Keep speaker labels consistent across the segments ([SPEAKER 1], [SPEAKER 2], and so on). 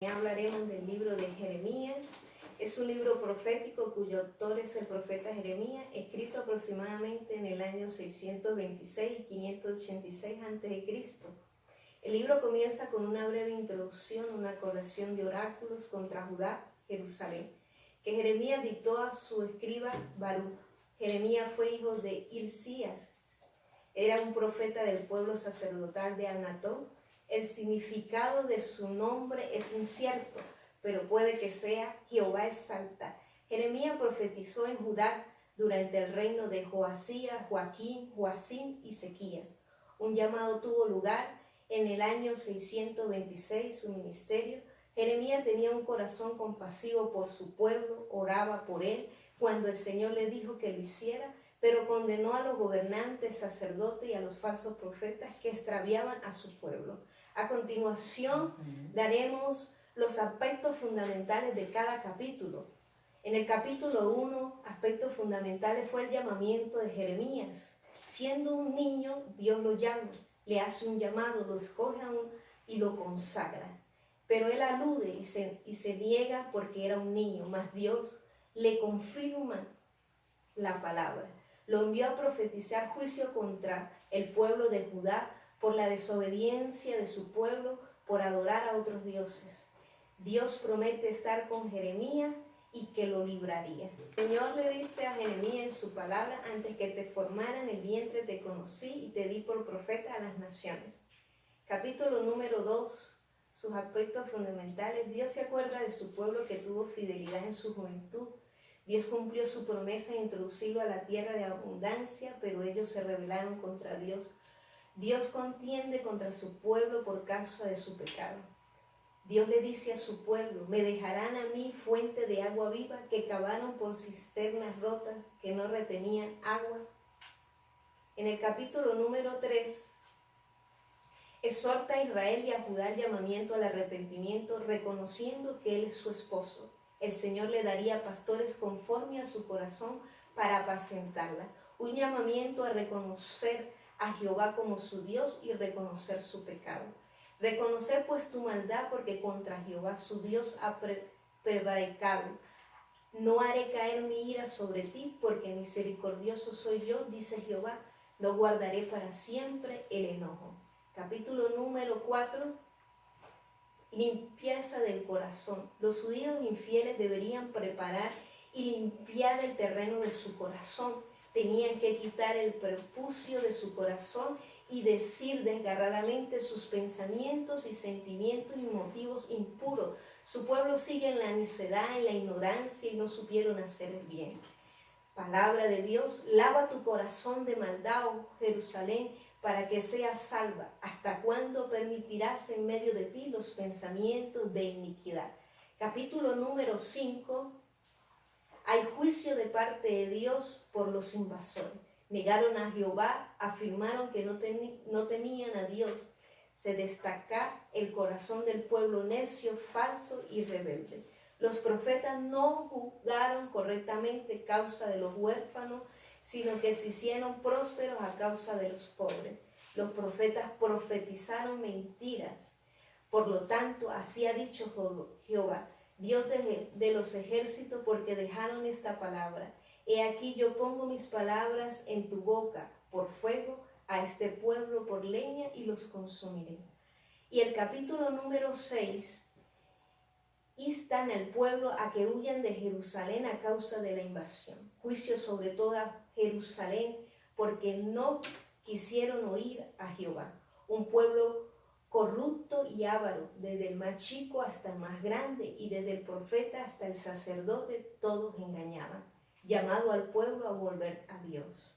[SPEAKER 1] Hablaremos del libro de Jeremías. Es un libro profético cuyo autor es el profeta Jeremías, escrito aproximadamente en el año 626 y 586 a.C. El libro comienza con una breve introducción, una colección de oráculos contra Judá, Jerusalén, que Jeremías dictó a su escriba Baruch. Jeremías fue hijo de Hilcías, era un profeta del pueblo sacerdotal de Anatón. El significado de su nombre es incierto, pero puede que sea Jehová exalta. Jeremías profetizó en Judá durante el reino de Joasías, Joaquín, Joacim y Sequías. Un llamado tuvo lugar en el año 626, su ministerio. Jeremías tenía un corazón compasivo por su pueblo, oraba por él cuando el Señor le dijo que lo hiciera, pero condenó a los gobernantes, sacerdotes y a los falsos profetas que extraviaban a su pueblo. A continuación, daremos los aspectos fundamentales de cada capítulo. En el capítulo 1, aspectos fundamentales fue el llamamiento de Jeremías. Siendo un niño, Dios lo llama, le hace un llamado, lo escoge y lo consagra. Pero él alude y se niega porque era un niño, mas Dios le confirma la palabra. Lo envió a profetizar juicio contra el pueblo de Judá por la desobediencia de su pueblo, por adorar a otros dioses. Dios promete estar con Jeremías y que lo libraría. El Señor le dice a Jeremías en su palabra: antes que te formara en el vientre te conocí y te di por profeta a las naciones. Capítulo número 2, sus aspectos fundamentales. Dios se acuerda de su pueblo que tuvo fidelidad en su juventud. Dios cumplió su promesa de introducirlo a la tierra de abundancia, pero ellos se rebelaron contra Dios. Dios contiende contra su pueblo por causa de su pecado. Dios le dice a su pueblo: me dejarán a mí fuente de agua viva que cavaron por cisternas rotas que no retenían agua. En el capítulo número 3, exhorta a Israel y a Judá el llamamiento al arrepentimiento, reconociendo que Él es su esposo. El Señor le daría pastores conforme a su corazón para apacentarla. Un llamamiento a reconocer a Jehová como su Dios y reconocer su pecado. Reconocer pues tu maldad, porque contra Jehová su Dios ha prevaricado. No haré caer mi ira sobre ti, porque misericordioso soy yo, dice Jehová. No guardaré para siempre el enojo. Capítulo número 4. Limpieza del corazón. Los judíos infieles deberían preparar y limpiar el terreno de su corazón. Tenían que quitar el prepucio de su corazón y decir desgarradamente sus pensamientos y sentimientos y motivos impuros. Su pueblo sigue en la necedad, en la ignorancia, y no supieron hacer el bien. Palabra de Dios: lava tu corazón de maldad, oh Jerusalén, para que seas salva. ¿Hasta cuándo permitirás en medio de ti los pensamientos de iniquidad? Capítulo número 5. Hay juicio de parte de Dios por los invasores. Negaron a Jehová, afirmaron que no temían a Dios. Se destaca el corazón del pueblo necio, falso y rebelde. Los profetas no juzgaron correctamente causa de los huérfanos, sino que se hicieron prósperos a causa de los pobres. Los profetas profetizaron mentiras. Por lo tanto, así ha dicho Jehová, Dios de los ejércitos, porque dejaron esta palabra. He aquí yo pongo mis palabras en tu boca por fuego, a este pueblo por leña, y los consumiré. Y el capítulo número 6, instan al pueblo a que huyan de Jerusalén a causa de la invasión. Juicio sobre toda Jerusalén, porque no quisieron oír a Jehová. Un pueblo corrupto y avaro, desde el más chico hasta el más grande, y desde el profeta hasta el sacerdote, todos engañaban. Llamado al pueblo a volver a Dios.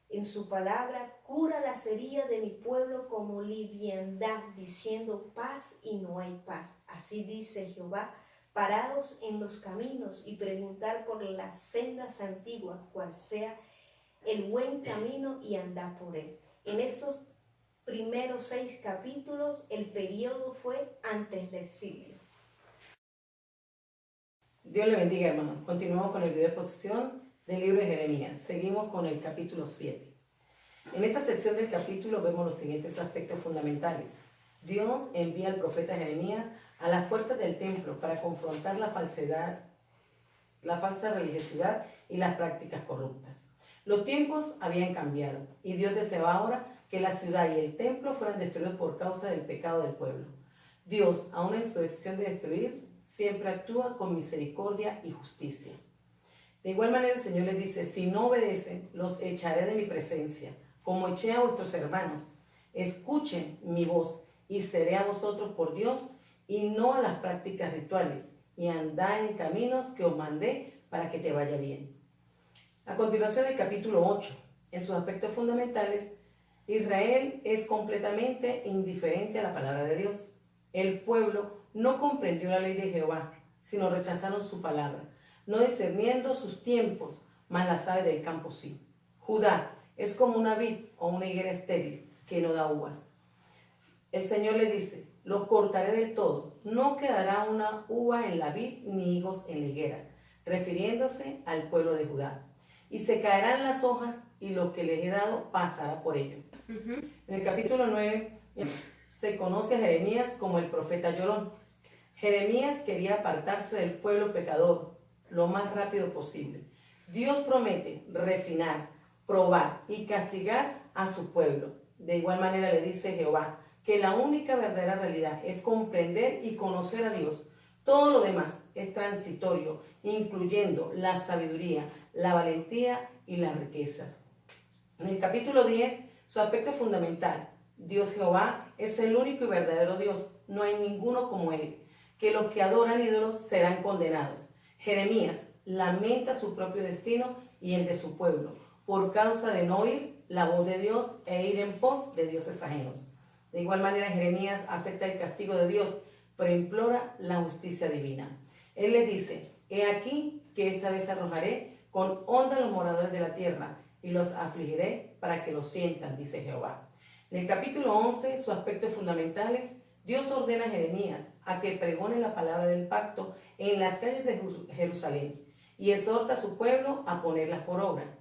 [SPEAKER 1] En su palabra, cura las heridas de mi pueblo como liviandad, diciendo paz y no hay paz. Así dice Jehová: parados en los caminos y preguntar por las sendas antiguas, cuál sea el buen camino, y andar por él. En estos primeros 6 capítulos, el periodo fue antes del exilio.
[SPEAKER 2] Dios le bendiga, hermanos. Continuamos con el video de exposición del libro de Jeremías. Seguimos con el capítulo 7. En esta sección del capítulo vemos los siguientes aspectos fundamentales. Dios envía al profeta Jeremías a las puertas del templo para confrontar la falsedad, la falsa religiosidad y las prácticas corruptas. Los tiempos habían cambiado y Dios deseaba ahora que la ciudad y el templo fueran destruidos por causa del pecado del pueblo. Dios, aun en su decisión de destruir, siempre actúa con misericordia y justicia. De igual manera el Señor les dice: si no obedecen, los echaré de mi presencia, como eché a vuestros hermanos. Escuchen mi voz y seré a vosotros por Dios, y no a las prácticas rituales, y andad en caminos que os mandé para que te vaya bien. A continuación, el capítulo 8. En sus aspectos fundamentales, Israel es completamente indiferente a la palabra de Dios. El pueblo no comprendió la ley de Jehová, sino rechazaron su palabra, no discerniendo sus tiempos, mas las aves del campo sí. Judá es como una vid o una higuera estéril que no da uvas. El Señor le dice: los cortaré del todo, no quedará una uva en la vid ni higos en la higuera, refiriéndose al pueblo de Judá. Y se caerán las hojas y lo que les he dado pasará por ellos. En el capítulo 9 se conoce a Jeremías como el profeta llorón. Jeremías quería apartarse del pueblo pecador lo más rápido posible. Dios promete refinar, probar y castigar a su pueblo. De igual manera le dice Jehová que la única verdadera realidad es comprender y conocer a Dios. Todo lo demás es transitorio, incluyendo la sabiduría, la valentía y las riquezas. En el capítulo 10, su aspecto fundamental: Dios Jehová es el único y verdadero Dios, no hay ninguno como Él, que los que adoran ídolos serán condenados. Jeremías lamenta su propio destino y el de su pueblo, por causa de no oír la voz de Dios e ir en pos de dioses ajenos. De igual manera, Jeremías acepta el castigo de Dios, pero implora la justicia divina. Él le dice: he aquí que esta vez arrojaré con honra a los moradores de la tierra y los afligiré para que lo sientan, dice Jehová. En el capítulo 11, sus aspectos fundamentales: Dios ordena a Jeremías a que pregone la palabra del pacto en las calles de Jerusalén y exhorta a su pueblo a ponerlas por obra.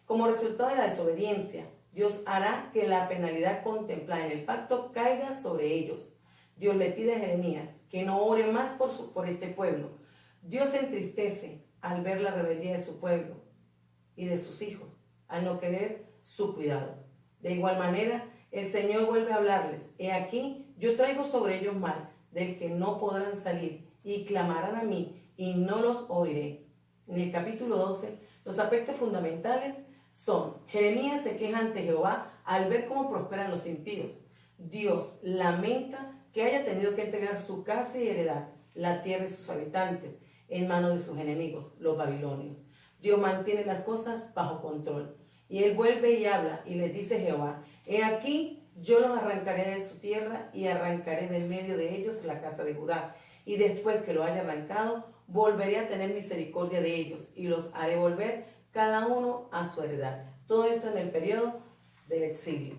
[SPEAKER 2] Como resultado de la desobediencia, Dios hará que la penalidad contemplada en el pacto caiga sobre ellos. Dios le pide a Jeremías que no ore más por este pueblo. Dios se entristece al ver la rebeldía de su pueblo y de sus hijos, al no querer su cuidado. De igual manera, el Señor vuelve a hablarles: he aquí, yo traigo sobre ellos mal, del que no podrán salir, y clamarán a mí, y no los oiré. En el capítulo 12, los aspectos fundamentales son: Jeremías se queja ante Jehová al ver cómo prosperan los impíos. Dios lamenta que haya tenido que entregar su casa y heredad, la tierra y sus habitantes, en manos de sus enemigos, los babilonios. Dios mantiene las cosas bajo control. Y él vuelve y habla, y les dice Jehová: he aquí, yo los arrancaré de su tierra, y arrancaré del medio de ellos la casa de Judá. Y después que lo haya arrancado, volveré a tener misericordia de ellos, y los haré volver cada uno a su heredad. Todo esto en el periodo del exilio.